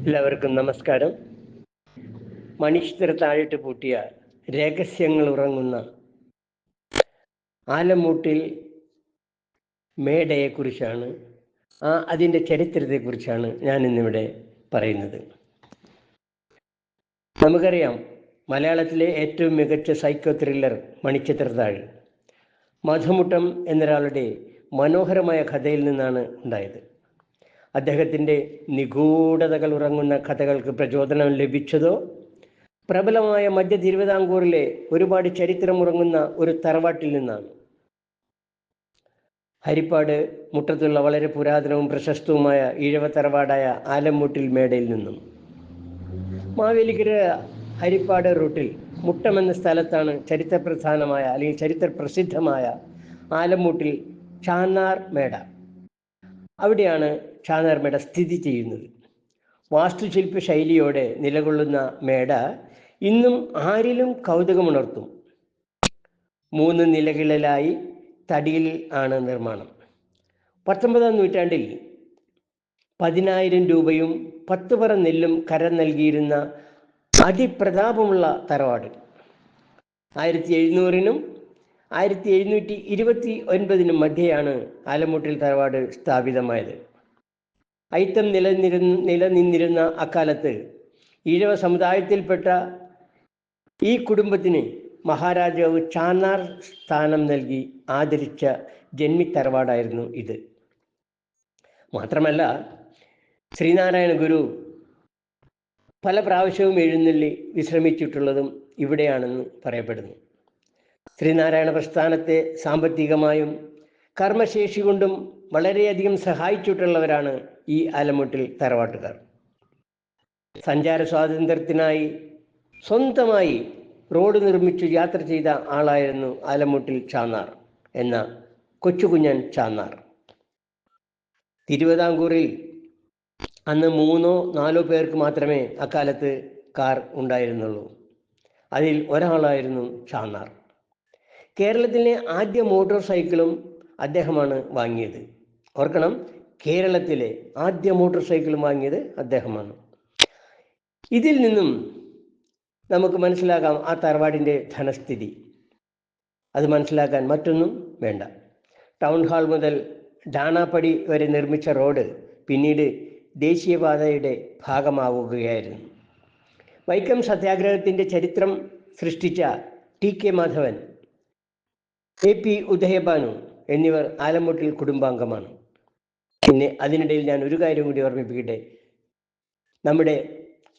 എല്ലാവർക്കും നമസ്കാരം. മണിച്ചിത്ര താഴിട്ട് പൂട്ടിയ രഹസ്യങ്ങൾ ഉറങ്ങുന്ന ആലമൂട്ടിൽ മേടയെക്കുറിച്ചാണ്, അതിൻ്റെ ചരിത്രത്തെക്കുറിച്ചാണ് ഞാൻ ഇന്നിവിടെ പറയുന്നത്. നമുക്കറിയാം, മലയാളത്തിലെ ഏറ്റവും മികച്ച സൈക്കോ ത്രില്ലർ മണിച്ചിത്രത്താഴ് മധുമുട്ടം എന്നൊരാളുടെ മനോഹരമായ കഥയിൽ നിന്നാണ് ഉണ്ടായത്. അദ്ദേഹത്തിൻ്റെ നിഗൂഢതകൾ ഉറങ്ങുന്ന കഥകൾക്ക് പ്രചോദനം ലഭിച്ചതോ പ്രബലമായ മധ്യ തിരുവിതാംകൂറിലെ ഒരുപാട് ചരിത്രമുറങ്ങുന്ന ഒരു തറവാട്ടിൽ നിന്നാണ്. ഹരിപ്പാട് മുട്ടത്തുള്ള വളരെ പുരാതനവും പ്രശസ്തവുമായ ഈഴവ തറവാടായ ആലമ്മൂട്ടിൽ മേടയിൽ നിന്നും. മാവേലിക്കര ഹരിപ്പാട് റൂട്ടിൽ മുട്ടം എന്ന സ്ഥലത്താണ് ചരിത്രപ്രധാനമായ അല്ലെങ്കിൽ ചരിത്രപ്രസിദ്ധമായ ആലമ്മൂട്ടിൽ ചാന്നാർ മേട. അവിടെയാണ് ചാന്നാർ മേട സ്ഥിതി ചെയ്യുന്നത്. വാസ്തുശില്പ ശൈലിയോടെ നിലകൊള്ളുന്ന മേട ഇന്നും ആരിലും കൗതുകമുണർത്തും. 3 നിലകളിലായി തടിയിൽ ആണ് നിർമ്മാണം. 19-ാം നൂറ്റാണ്ടിൽ 10,000 രൂപയും 10 പറ നെല്ലും കരം നൽകിയിരുന്ന അതിപ്രതാപമുള്ള തറവാട് 1700-നും 1729-നും മധ്യയാണ് ആലമ്മൂട്ടിൽ തറവാട് സ്ഥാപിതമായത്. അയിത്തം നിലനിന്നിരുന്ന അക്കാലത്ത് ഈഴവ സമുദായത്തിൽപ്പെട്ട ഈ കുടുംബത്തിന് മഹാരാജാവ് ചാന്നാർ സ്ഥാനം നൽകി ആദരിച്ച ജന്മിത്തറവാടായിരുന്നു ഇത്. മാത്രമല്ല, ശ്രീനാരായണ ഗുരു പല പ്രാവശ്യവും എഴുന്നള്ളി വിശ്രമിച്ചിട്ടുള്ളതും ഇവിടെയാണെന്ന് പറയപ്പെടുന്നു. ശ്രീനാരായണ പ്രസ്ഥാനത്തെ സാമ്പത്തികമായും കർമ്മശേഷി കൊണ്ടും വളരെയധികം സഹായിച്ചിട്ടുള്ളവരാണ് ഈ ആലമ്മൂട്ടിൽ തറവാട്ടുകാർ. സഞ്ചാര സ്വാതന്ത്ര്യത്തിനായി സ്വന്തമായി റോഡ് നിർമ്മിച്ചു യാത്ര ചെയ്ത ആളായിരുന്നു ആലമ്മൂട്ടിൽ ചാന്നാർ എന്ന കൊച്ചുകുഞ്ഞൻ ചാന്നാർ. തിരുവിതാംകൂറിൽ അന്ന് 3-4 പേർക്ക് മാത്രമേ അക്കാലത്ത് കാർ ഉണ്ടായിരുന്നുള്ളൂ. അതിൽ ഒരാളായിരുന്നു ചാന്നാർ. കേരളത്തിലെ ആദ്യ മോട്ടോർ സൈക്കിളും അദ്ദേഹമാണ് വാങ്ങിയത്. ഓർക്കണം, കേരളത്തിലെ ആദ്യ മോട്ടോർ സൈക്കിളും വാങ്ങിയത് അദ്ദേഹമാണ്. ഇതിൽ നിന്നും നമുക്ക് മനസ്സിലാക്കാം ആ തറവാടിൻ്റെ ധനസ്ഥിതി. അത് മനസ്സിലാക്കാൻ മറ്റൊന്നും വേണ്ട. ടൗൺ ഹാൾ മുതൽ ഡാണാപ്പടി വരെ നിർമ്മിച്ച റോഡ് പിന്നീട് ദേശീയപാതയുടെ ഭാഗമാവുകയായിരുന്നു. വൈക്കം സത്യാഗ്രഹത്തിൻ്റെ ചരിത്രം സൃഷ്ടിച്ച TK മാധവൻ, AP ഉദയഭാനു എന്നിവർ ആലമ്മൂട്ടിൽ കുടുംബാംഗമാണ്. പിന്നെ അതിനിടയിൽ ഞാൻ ഒരു കാര്യം കൂടി ഓർമ്മിപ്പിക്കട്ടെ. നമ്മുടെ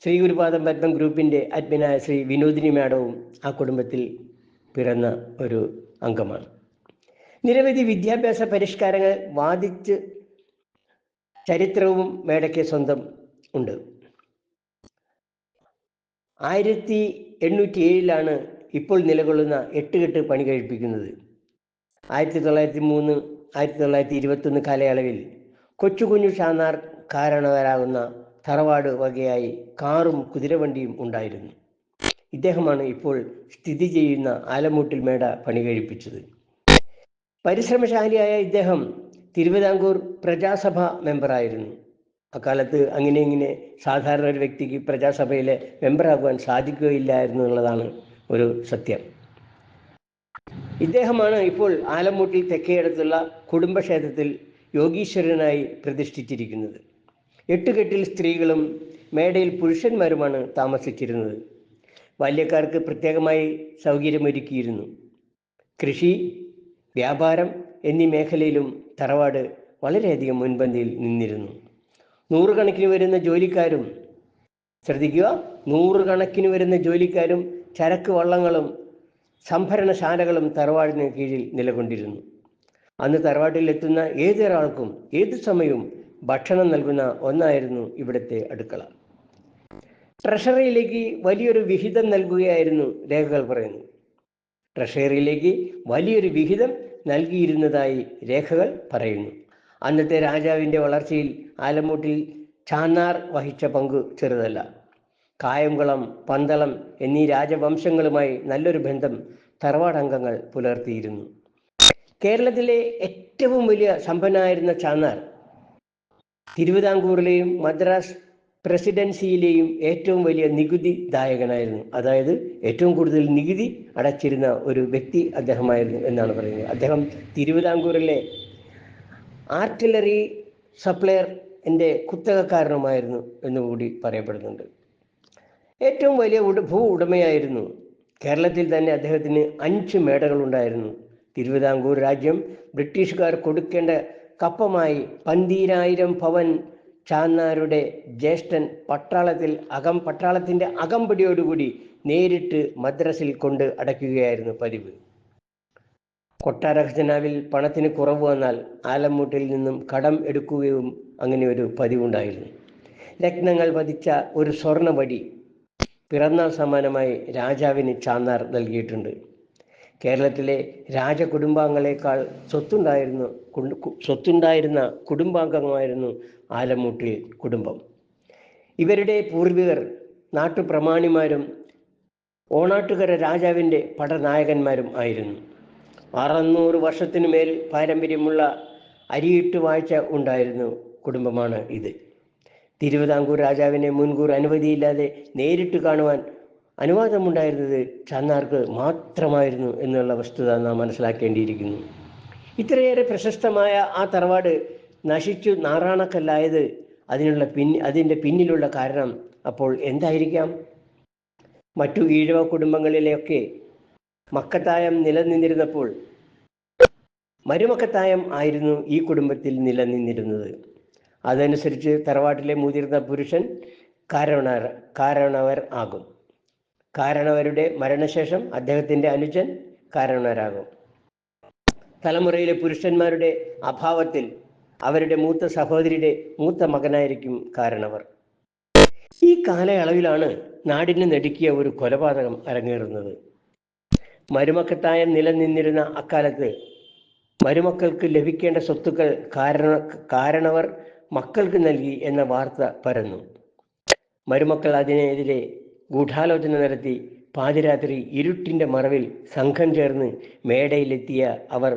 ശ്രീ ഗുരുപാദം പത്മം ഗ്രൂപ്പിൻ്റെ അഡ്മിനായ ശ്രീ വിനോദിനി മാഡവും ആ കുടുംബത്തിൽ പിറന്ന ഒരു അംഗമാണ്. നിരവധി വിദ്യാഭ്യാസ പരിഷ്കാരങ്ങൾ വാദിച്ച് ചരിത്രവും മേടയ്ക്ക് സ്വന്തം ഉണ്ട്. 1807-ലാണ് ഇപ്പോൾ നിലകൊള്ളുന്ന 8 കെട്ട് പണി കഴിപ്പിക്കുന്നത്. 1903, 1921 കാലയളവിൽ കൊച്ചുകുഞ്ഞു ചാന്നാർ കാരണവരാകുന്ന തറവാട് വകയായി കാറും കുതിരവണ്ടിയും ഉണ്ടായിരുന്നു. ഇദ്ദേഹമാണ് ഇപ്പോൾ സ്ഥിതി ചെയ്യുന്ന ആലമ്മൂട്ടിൽ മേട പണി കഴിപ്പിച്ചത്. പരിശ്രമശാലിയായ ഇദ്ദേഹം തിരുവിതാംകൂർ പ്രജാസഭ മെമ്പറായിരുന്നു. അക്കാലത്ത് ഇങ്ങനെ സാധാരണ ഒരു വ്യക്തിക്ക് പ്രജാസഭയിലെ മെമ്പറാകുവാൻ സാധിക്കുകയില്ലായിരുന്നു എന്നുള്ളതാണ് ഒരു സത്യം. ഇദ്ദേഹമാണ് ഇപ്പോൾ ആലമ്മൂട്ടിൽ തെക്കേയടത്തുള്ള കുടുംബക്ഷേത്രത്തിൽ യോഗീശ്വരനായി പ്രതിഷ്ഠിച്ചിരിക്കുന്നത്. 8 കെട്ടിൽ സ്ത്രീകളും മേടയിൽ പുരുഷന്മാരുമാണ് താമസിച്ചിരുന്നത്. ബാല്യക്കാർക്ക് പ്രത്യേകമായി സൗകര്യമൊരുക്കിയിരുന്നു. കൃഷി, വ്യാപാരം എന്നീ മേഖലയിലും തറവാട് വളരെയധികം മുൻപന്തിയിൽ നിന്നിരുന്നു. 100 കണക്കിന് വരുന്ന ജോലിക്കാരും, ശ്രദ്ധിക്കുക, 100 കണക്കിന് വരുന്ന ജോലിക്കാരും ചരക്ക് വള്ളങ്ങളും സംഭരണശാലകളും തറവാടിന് കീഴിൽ നിലകൊണ്ടിരുന്നു. അന്ന് തറവാട്ടിൽ എത്തുന്ന ഏതൊരാൾക്കും ഏതു സമയവും ഭക്ഷണം നൽകുന്ന ഒന്നായിരുന്നു ഇവിടുത്തെ അടുക്കള. ട്രഷറിയിലേക്ക് വലിയൊരു വിഹിതം നൽകുകയായിരുന്നു രേഖകൾ പറയുന്നു. ട്രഷറിയിലേക്ക് വലിയൊരു വിഹിതം നൽകിയിരുന്നതായി രേഖകൾ പറയുന്നു. അന്നത്തെ രാജാവിൻ്റെ വളർച്ചയിൽ ആലമ്മൂട്ടിൽ ചാന്നാർ വഹിച്ച പങ്ക് ചെറുതല്ല. കായംകുളം, പന്തളം എന്നീ രാജവംശങ്ങളുമായി നല്ലൊരു ബന്ധം തറവാടംഗങ്ങൾ പുലർത്തിയിരുന്നു. കേരളത്തിലെ ഏറ്റവും വലിയ സമ്പന്നനായിരുന്ന ചാന്നാർ തിരുവിതാംകൂറിലെയും മദ്രാസ് പ്രസിഡൻസിയിലെയും ഏറ്റവും വലിയ നികുതിദായകനായിരുന്നു. അതായത് ഏറ്റവും കൂടുതൽ നികുതി അടച്ചിരുന്ന ഒരു വ്യക്തി അദ്ദേഹമായിരുന്നു എന്നാണ് പറയുന്നത്. അദ്ദേഹം തിരുവിതാംകൂറിലെ ആർട്ടിലറി സപ്ലയറിൻ്റെ കുത്തകക്കാരനുമായിരുന്നു എന്നുകൂടി പറയപ്പെടുന്നുണ്ട്. ഏറ്റവും വലിയ ഭൂ ഉടമയായിരുന്നു. കേരളത്തിൽ തന്നെ അദ്ദേഹത്തിന് 5 മേടകളുണ്ടായിരുന്നു. തിരുവിതാംകൂർ രാജ്യം ബ്രിട്ടീഷുകാർ കൊടുക്കേണ്ട കപ്പമായി 12,000 പവൻ ചാന്നാരുടെ ജ്യേഷ്ഠൻ പട്ടാളത്തിൻ്റെ അകമ്പടിയോടുകൂടി നേരിട്ട് മദ്രസിൽ കൊണ്ട് അടയ്ക്കുകയായിരുന്നു പതിവ്. കൊട്ടാര ഖജനാവിൽ പണത്തിന് കുറവ് വന്നാൽ ആലമ്മൂട്ടിൽ നിന്നും കടം എടുക്കുകയും അങ്ങനെ ഒരു പതിവുണ്ടായിരുന്നു. രത്നങ്ങൾ പതിച്ച ഒരു സ്വർണ്ണവടി പിറന്നാൾ സമ്മാനമായി രാജാവിന് ചാന്നാർ നൽകിയിട്ടുണ്ട്. കേരളത്തിലെ രാജകുടുംബാംഗങ്ങളെക്കാൾ സ്വത്തുണ്ടായിരുന്ന കുടുംബാംഗമായിരുന്നു ആലമ്മൂട്ടിൽ കുടുംബം. ഇവരുടെ പൂർവികർ നാട്ടുപ്രമാണിമാരും ഓണാട്ടുകര രാജാവിൻ്റെ പടനായകന്മാരും ആയിരുന്നു. 600 വർഷത്തിനു മേൽ പാരമ്പര്യമുള്ള അരിയിട്ട് വാഴ്ച ഉണ്ടായിരുന്ന കുടുംബമാണ് ഇത്. തിരുവിതാംകൂർ രാജാവിനെ മുൻകൂർ അനുമതിയില്ലാതെ നേരിട്ട് കാണുവാൻ അനുവാദമുണ്ടായിരുന്നത് ചാന്നാർക്ക് മാത്രമായിരുന്നു എന്നുള്ള വസ്തുത നാം മനസ്സിലാക്കേണ്ടിയിരിക്കുന്നു. ഇത്രയേറെ പ്രശസ്തമായ ആ തറവാട് നശിച്ചു നാറാണക്കല്ലായത് അതിൻ്റെ പിന്നിലുള്ള കാരണം അപ്പോൾ എന്തായിരിക്കാം? മറ്റു ഈഴവ കുടുംബങ്ങളിലെയൊക്കെ മക്കത്തായം നിലനിന്നിരുന്നപ്പോൾ മരുമക്കത്തായം ആയിരുന്നു ഈ കുടുംബത്തിൽ നിലനിന്നിരുന്നത്. അതനുസരിച്ച് തറവാട്ടിലെ മുതിർന്ന പുരുഷൻ കാരണവർ ആകും. കാരണവരുടെ മരണശേഷം അദ്ദേഹത്തിൻ്റെ അനുജൻ കാരണവരാകും. തലമുറയിലെ പുരുഷന്മാരുടെ അഭാവത്തിൽ അവരുടെ മൂത്ത സഹോദരിയുടെ മൂത്ത മകനായിരിക്കും കാരണവർ. ഈ കാലയളവിലാണ് നാടിനെ നടുക്കിയ ഒരു കൊലപാതകം അരങ്ങേറുന്നത്. മരുമക്കത്തായം നിലനിന്നിരുന്ന അക്കാലത്ത് മരുമക്കൾക്ക് ലഭിക്കേണ്ട സ്വത്തുക്കൾ കാരണവർ മക്കൾക്ക് നൽകി എന്ന വാർത്ത പരന്നു. മരുമക്കൾ അതിനെതിരെ ഗൂഢാലോചന നടത്തി പാതിരാത്രി ഇരുട്ടിൻ്റെ മറവിൽ സംഘം ചേർന്ന് മേടയിലെത്തിയ അവർ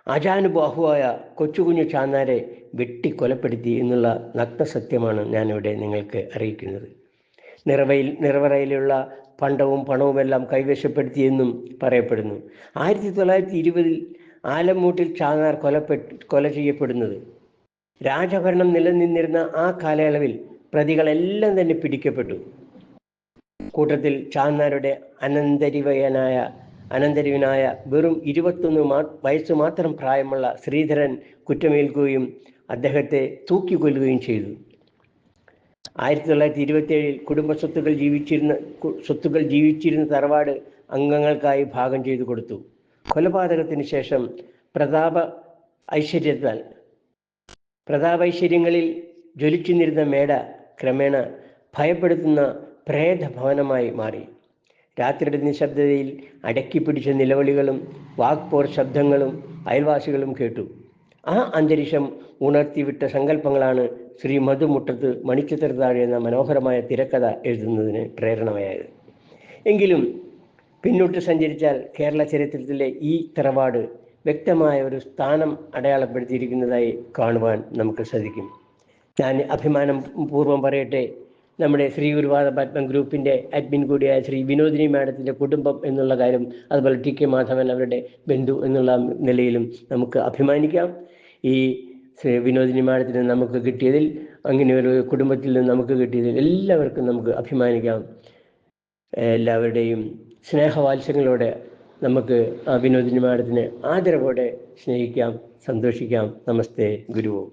അജാനുബാഹുവായ കൊച്ചുകുഞ്ഞു ചാന്നാരെ വെട്ടിക്കൊലപ്പെടുത്തി എന്നുള്ള നഗ്നസത്യമാണ് ഞാനിവിടെ നിങ്ങൾക്ക് അറിയിക്കുന്നത്. നിറവറയിലുള്ള പണ്ടവും പണവുമെല്ലാം കൈവശപ്പെടുത്തിയെന്നും പറയപ്പെടുന്നു. 1920 ആലമ്മൂട്ടിൽ ചാന്നാർ കൊല ചെയ്യപ്പെടുന്നത്. രാജഭരണം നിലനിന്നിരുന്ന ആ കാലയളവിൽ പ്രതികളെല്ലാം തന്നെ പിടിക്കപ്പെട്ടു. കൂട്ടത്തിൽ ചാന്നാരുടെ അനന്തരവനായ വെറും 21 വയസ്സ് മാത്രം പ്രായമുള്ള ശ്രീധരൻ കുറ്റമേൽക്കുകയും അദ്ദേഹത്തെ തൂക്കിക്കൊല്ലുകയും ചെയ്തു. 1927 കുടുംബ സ്വത്തുക്കൾ ജീവിച്ചിരുന്ന തറവാട് അംഗങ്ങൾക്കായി ഭാഗം ചെയ്തു കൊടുത്തു. കൊലപാതകത്തിന് ശേഷം പ്രതാപൈശ്വര്യങ്ങളിൽ ജ്വലിച്ചു മേട ക്രമേണ ഭയപ്പെടുത്തുന്ന പ്രേതഭവനമായി മാറി. രാത്രിയുടെ നിശബ്ദതയിൽ അടക്കിപ്പിടിച്ച നിലവിളികളും വാക്പോർ ശബ്ദങ്ങളും അയൽവാസികളും കേട്ടു. ആ അന്തരീക്ഷം ഉണർത്തിവിട്ട സങ്കല്പങ്ങളാണ് ശ്രീ മധുമുട്ടത്ത് മണിച്ചിത്രത്താഴ് എന്ന മനോഹരമായ തിരക്കഥ എഴുതുന്നതിന് പ്രേരണയായത്. എങ്കിലും പിന്നോട്ട് സഞ്ചരിച്ചാൽ കേരള ചരിത്രത്തിലെ ഈ തറവാട് വ്യക്തമായ ഒരു സ്ഥാനം അടയാളപ്പെടുത്തിയിരിക്കുന്നതായി കാണുവാൻ നമുക്ക് സാധിക്കും. ഞാൻ അഭിമാനം പൂർവ്വം പറയട്ടെ, നമ്മുടെ ശ്രീ ഗുരുവാദ പത്മം ഗ്രൂപ്പിൻ്റെ അഡ്മിൻ കൂടിയായ ശ്രീ വിനോദിനി മാഡത്തിൻ്റെ കുടുംബം എന്നുള്ള കാര്യം, അതുപോലെ ടി കെ മാധവൻ അവരുടെ ബന്ധു എന്നുള്ള നിലയിലും നമുക്ക് അഭിമാനിക്കാം. ഈ വിനോദിനി മാഡത്തിന് നമുക്ക് കിട്ടിയതിൽ, അങ്ങനെ ഒരു കുടുംബത്തിൽ നിന്ന് നമുക്ക് കിട്ടിയതിൽ എല്ലാവർക്കും നമുക്ക് അഭിമാനിക്കാം. എല്ലാവരുടെയും സ്നേഹവാത്സല്യങ്ങളോടെ നമുക്ക് ആ വിനോദിനി മാഡത്തിനെ ആദരവോടെ സ്നേഹിക്കാം, സന്തോഷിക്കാം. നമസ്തേ ഗുരുവോ.